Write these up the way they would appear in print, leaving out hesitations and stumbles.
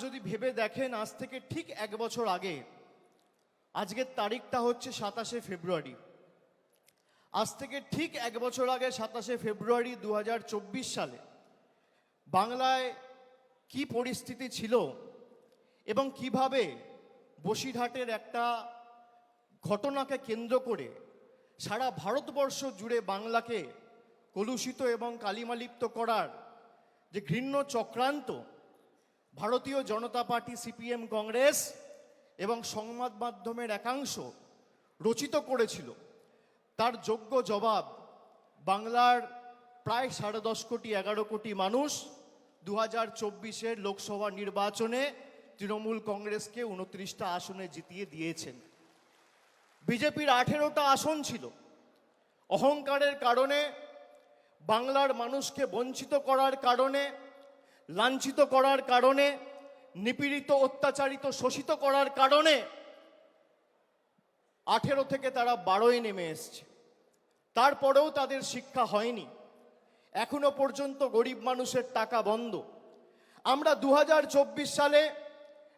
যদি ভেবে দেখেন, আজ থেকে ঠিক 1 বছর আগে, আজকের তারিখটা হচ্ছে 27শে ফেব্রুয়ারি, আজ থেকে ঠিক 1 বছর আগে 27শে ফেব্রুয়ারি 2024 সালে বাংলায় কি পরিস্থিতি ছিল এবং কিভাবে বসিরহাটের একটা ঘটনাকে কেন্দ্র করে সারা ভারতবর্ষ জুড়ে বাংলাকে কলুষিত এবং কালিমালিপ্ত করার যে ঘৃণ্য চক্রান্ত ভারতীয় জনতা পার্টি, সিপিএম, কংগ্রেস এবং সংবাদ মাধ্যমের একাংশ রচিত করেছিল, তার যোগ্য জবাব বাংলার প্রায় 10.5 কোটি 11 কোটি মানুষ 2024-এর লোকসভা নির্বাচনে তৃণমূল কংগ্রেসকে 29টা আসনে জিতিয়ে দিয়েছেন। বিজেপির 18টা আসন ছিল। অহংকারের কারণে, বাংলার মানুষকে বঞ্চিত করার কারণে, লাঞ্ছিত করার কারণে, নিপীড়িত, অত্যাচারিত, শোষিত করার কারণে 18 থেকে তারা 12-এ নেমে এসছে। তারপরেও তাদের শিক্ষা হয়নি। এখনো পর্যন্ত গরিব মানুষের টাকা বন্ধ। আমরা 2024 সালে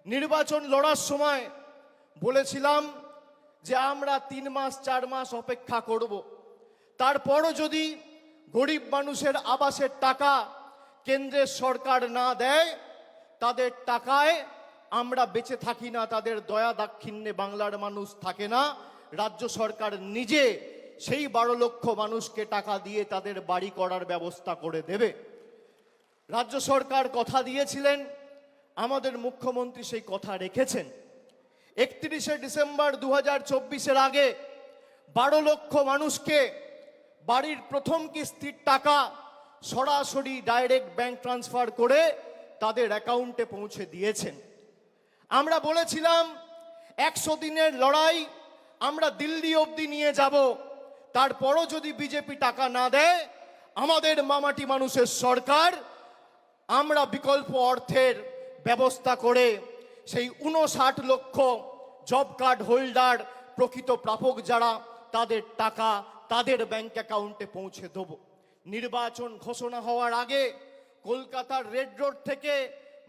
নির্বাচন লড়ার সময় বলেছিলাম যে আমরা 3 মাস 4 মাস অপেক্ষা করব, তারপরও যদি গরিব মানুষের আবাসের টাকা কেন্দ্রের সরকার না দেয়, তাদের টাকায় আমরা বেঁচে থাকি না, তাদের দয়া দাক্ষিণ্যে বাংলার মানুষ থাকে না। রাজ্য সরকার নিজে সেই 12 লক্ষ মানুষকে টাকা দিয়ে তাদের বাড়ি করার ব্যবস্থা করে দেবে। রাজ্য সরকার কথা দিয়েছিলেন, আমাদের মুখ্যমন্ত্রী সেই কথা রেখেছেন। 31শে ডিসেম্বর 2024-এর আগে 12 লক্ষ মানুষকে বাড়ির প্রথম কিস্তির টাকা সরাসরি ডাইরেক্ট ব্যাংক ট্রান্সফার করে তাদের অ্যাকাউন্টে পৌঁছে দিয়েছেন। আমরা বলেছিলাম 100 দিনের লড়াই আমরা দিল্লি অবধি নিয়ে যাব, তারপরও যদি বিজেপি টাকা না দেয়, আমাদের মামাটি মানুষের সরকার, আমরা বিকল্প অর্থের ব্যবস্থা করে সেই 59 লক্ষ জব কার্ড হোল্ডার, প্রকৃত প্রাপক যারা, তাদের টাকা তাদের ব্যাংক অ্যাকাউন্টে পৌঁছে দেব। নির্বাচন ঘোষণা হওয়ার আগে কলকাতার রেড রোড থেকে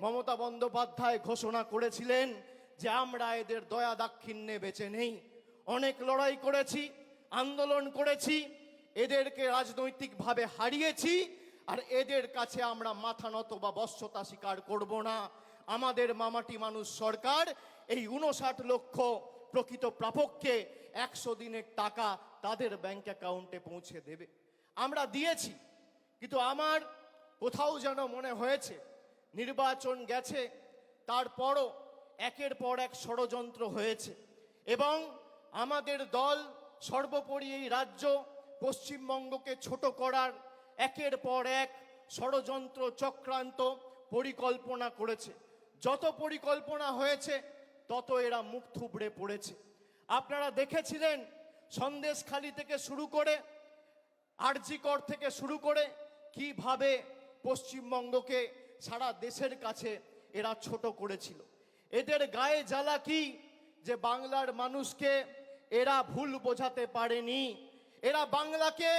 মমতা বন্দ্যোপাধ্যায় ঘোষণা করেছিলেন যে আমরা এদের দয়া দাক্ষিণ্যে বেঁচে নেই। অনেক লড়াই করেছি, আন্দোলন করেছি, এদেরকে রাজনৈতিকভাবে হারিয়েছি, আর এদের কাছে আমরা মাথা নত বা বশ্যতা স্বীকার করব না। আমাদের মামাটি মানুষ সরকার এই 59 লক্ষ প্রকৃত প্রাপককে 100 দিনের টাকা তাদের ব্যাংক অ্যাকাউন্টে পৌঁছে দেবে। আমরা দিয়েছি, কিন্তু আমার কোথাও যেন মনে হয়েছে নির্বাচন গেছে, তারপরও একের পর এক ষড়যন্ত্র হয়েছে এবং আমাদের দল সর্বোপরি এই রাজ্য পশ্চিমবঙ্গকে ছোট করার একের পর এক ষড়যন্ত্র, চক্রান্ত, পরিকল্পনা করেছে। যত পরিকল্পনা হয়েছে তত এরা মুখ থুবড়ে পড়েছে। আপনারা দেখেছিলেন সন্দেশখালি থেকে শুরু করে, আরজি কর থেকে শুরু করে কিভাবে পশ্চিমবঙ্গকে সারা দেশের কাছে এরা ছোট করেছিল। এদের গায়ে জ্বালা কি যে বাংলার মানুষকে এরা ভুল বোঝাতে পারেনি। এরা বাংলাকে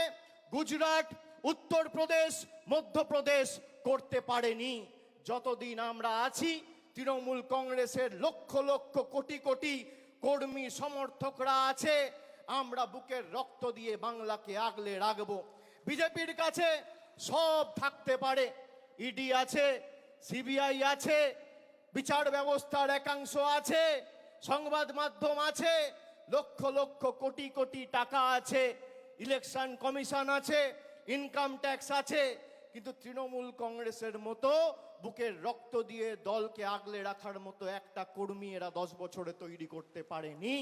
গুজরাট, উত্তরপ্রদেশ, মধ্যপ্রদেশ করতে পারেনি। যতদিন আমরা আছি, তৃণমূল কংগ্রেসের লক্ষ লক্ষ কোটি কোটি কর্মী সমর্থকরা আছে, আমরা বুকের রক্ত দিয়ে বাংলাকে আগলে রাখবো। বিজেপির কাছে সব থাকতে পারে, ইডি আছে, সিবিআই আছে, বিচার ব্যবস্থার একাংশ আছে, সংবাদ মাধ্যম আছে, লক্ষ লক্ষ কোটি কোটি টাকা আছে, ইলেকশন কমিশন আছে, ইনকাম ট্যাক্স আছে, কিন্তু তৃণমূল কংগ্রেসের মতো বুকের রক্ত দিয়ে দলকে আগলে রাখার মতো একটা কর্মী এরা 10 বছরে তৈরি করতে পারেনি।